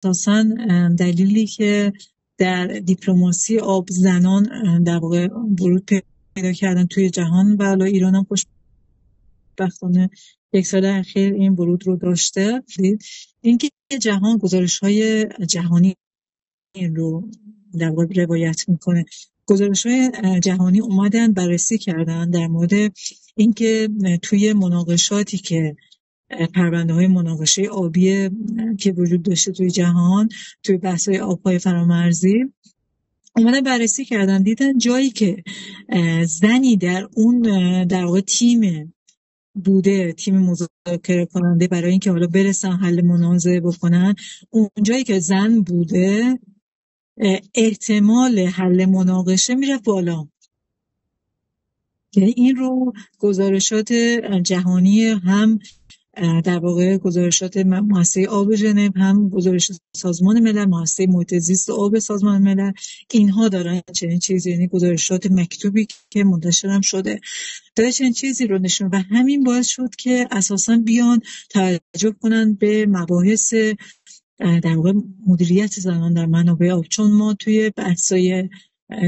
اساساً دلیلی که در دیپلماسی آب زنان در واقع ورود پیدا کردن توی جهان و حالا ایران هم خوشبختانه یک سال اخیر این ورود رو داشته. اینکه جهان گزارش‌های جهانی این رو در واقع روایت میکنه. گزارش‌های جهانی اومدن بررسی کردن در مورد اینکه توی مناقشاتی که پرونده‌های مناقشه آبی که وجود داشته توی جهان، توی بحث‌های آب‌های فرامرزی اومدن بررسی کردن، دیدن جایی که زنی در اون در واقع تیم بوده، تیم مذاکره کننده برای اینکه حالا برسن حل منازعه بکنن، اون جایی که زن بوده احتمال حل مناقشه میره بالا. یعنی این رو گزارشات جهانی هم در واقع گزارشات مؤسسه آب ژنو، هم گزارش سازمان ملل، مؤسسه محیط زیست آب سازمان ملل، اینها دارن چنین چیزی، یعنی گزارشات مکتوبی که منتشر هم شده داره چنین چیزی رو نشون، و همین باعث شد که اساساً بیان توجه کنن به مباحث در واقع مدیریت زنان در منابع آب. چون ما توی بحث‌های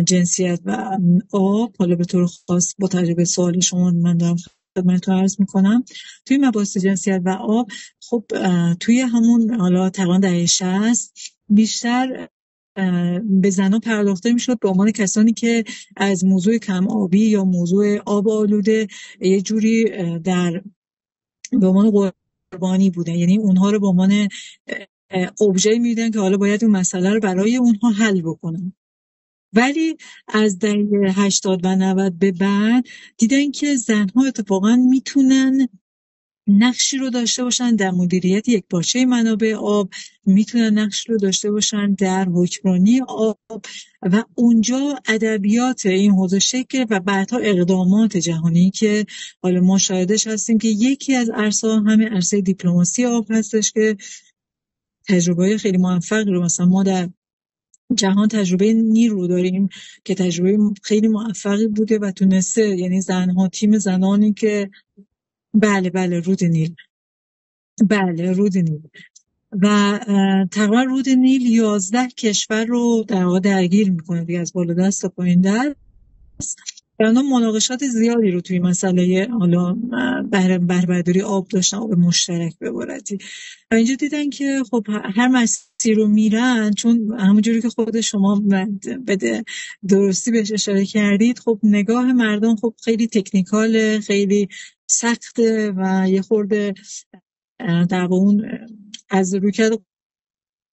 جنسیت و آب، حالا به طور خاص با تجربه سوال شما من دارم خدمتتون عرض میکنم، توی مباحث جنسیت و آب خب توی همون حالا تقریبا دهه 60 بیشتر به زنان پرداخته میشد به عنوان کسانی که از موضوع کم آبی یا موضوع آب آلوده یه جوری به عنوان قربانی بودن، یعنی اونها رو به عنوان ابژه میدن که حالا باید اون مسئله رو برای اونها حل بکنن. ولی از دهه 80 و 90 به بعد دیدن که زنها اتفاقا میتونن نقشی رو داشته باشن در مدیریت یکپارچه منابع آب، میتونن نقشی رو داشته باشن در حکمرانی آب، و اونجا ادبیات این حوزه شکل و بعدها اقدامات جهانی که حالا ما شاهدش هستیم که یکی از عرصه‌ها همین عرصه دیپلماسی آب هستش که تجربه خیلی موفق رو مثلا ما در جهان تجربه نیل رو داریم که تجربه خیلی موفقی بوده و تونسته، یعنی زنها، تیم زنانی که بله رود نیل، بله رود نیل، و تقریبا رود نیل 11 کشور رو در واقع درگیر میکنه دیگه، از بالا دست تا پایین دست. اونا مناقشات زیادی رو توی مسئله حالا بهره‌برداری آب داشتن، آب مشترک به عبارتی، و اینجا دیدن که خب هر مسیر رو میرن، چون همونجوری که خود شما بده درستی بهش اشاره کردید، خب نگاه مردم خب خیلی تکنیکاله، خیلی سخته و یه خورده در اون از رویکرد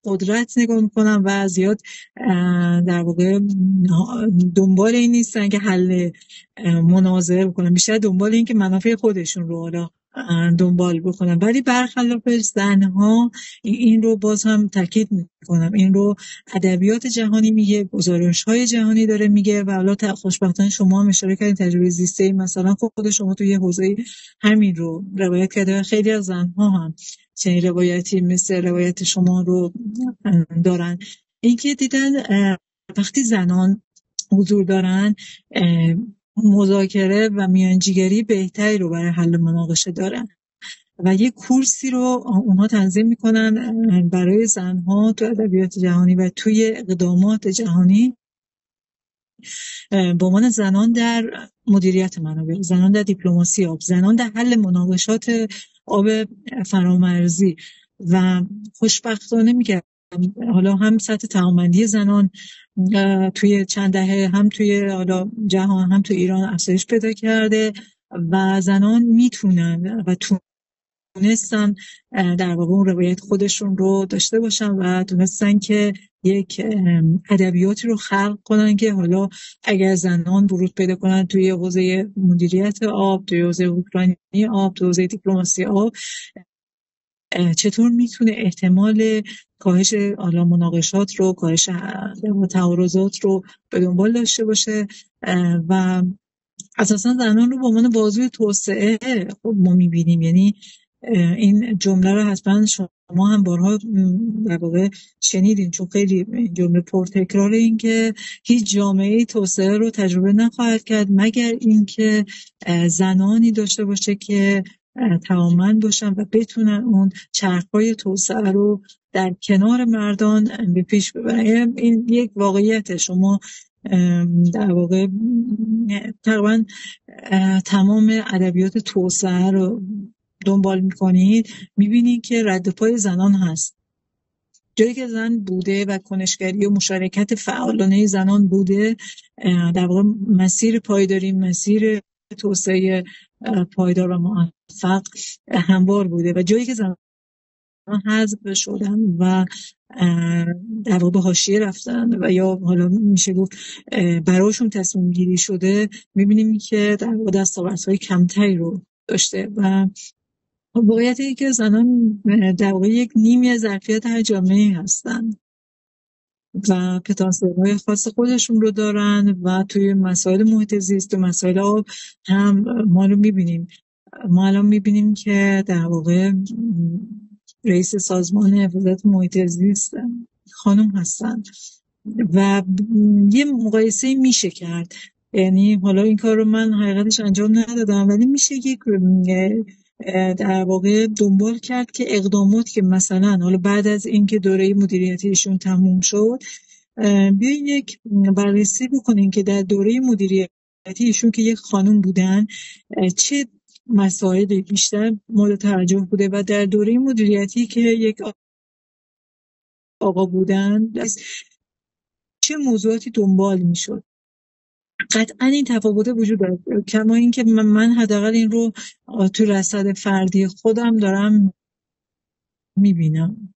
قدرت نگاه میکنن و زیاد در واقع دنبال این نیستن که حل مناظره بکنن، بیشتر دنبال این که منافع خودشون رو حالا دنبال بکنن. ولی برخلاف زنها این رو باز هم تاکید میکنم، این رو ادبیات جهانی میگه، گزارش‌های جهانی داره میگه، و حالا خوشبختانه شما هم اشاره کردین تجربه زیسته مثلا خود شما توی یه حوزه همین رو روایت کرده، خیلی از زنها هم چنین روایتی مثل روایت شما رو دارن. اینکه دیدن وقتی زنان حضور دارن مذاکره و میانجیگری بهتری رو برای حل مناقشه دارن، و یه کورسی رو اونها تنظیم میکنن برای زنها تو ادبیات جهانی و توی اقدامات جهانی به عنوان زنان در مدیریت منابع، زنان در دیپلماسی آب، زنان در حل مناقشات آب فرامرزی. و خوشبختانه میگم حالا هم سطح توانمندی زنان توی چند دهه هم توی حالا جهان هم توی ایران افزایش پیدا کرده و زنان میتونن و تونستن در واقع اون روایت خودشون رو داشته باشن و تونستن که یک ادبیاتی رو خلق کنن که حالا اگر زنان ورود پیدا کنن توی حوزه مدیریت آب، توی حوزه حکمرانی آب، توی حوزه دیپلماسی آب، چطور میتونه احتمال کاهش حالا مناقشات رو، کاهش تعارضات رو به دنبال داشته باشه. و اساسا زنان رو به عنوان بازوی توسعه خب ما میبینیم، یعنی این جمله رو حتما شما هم بارها در واقع شنیدین، چون خیلی جمله پرتکراره، این که هیچ جامعه توسعه رو تجربه نخواهد کرد مگر اینکه زنانی داشته باشه که توانمند باشن و بتونن اون چرخهای توسعه رو در کنار مردان به پیش ببرن. این یک واقعیت. شما در واقع تقریبا تمام ادبیات توسعه رو دنبال میکنید، میبینید که رد پای زنان هست. جایی که زن بوده و کنشگری و مشارکت فعالانه زنان بوده، در واقع مسیر پایداری، مسیر توسعه پایدار و موفق هموار بوده و جایی که زنان حذف شدن و در واقع به حاشیه رفتن و یا حالا میشه گفت براشون تصمیم گیری شده، میبینیم که در واقع دستاوردهای کمتری رو داشته و واقعیت اینه که زنان در واقع یک نیمی از ظرفیت هر جامعه هستن و پتانسیل‌های خاص خودشون رو دارن و توی مسائل محیط زیست و مسائل آب هم ما الان میبینیم که در واقع رئیس سازمان حفاظت محیط زیست خانم هستن و یه مقایسه میشه کرد. یعنی حالا این کار رو من حقیقتش انجام ندادم، ولی میشه یک در واقع دنبال کرد که اقدامات که مثلا حالا بعد از اینکه دوره مدیریتیشون تموم شد، بیاین یک بررسی بکنین که در دوره مدیریتیشون که یک خانم بودن چه مسائلی بیشتر مورد توجه بوده و در دوره مدیریتی که یک آقا بودن چه موضوعاتی دنبال میشد. قطعا این تفاوت وجود داره، کما اینکه من حداقل این رو تو رصد فردی خودم دارم میبینم.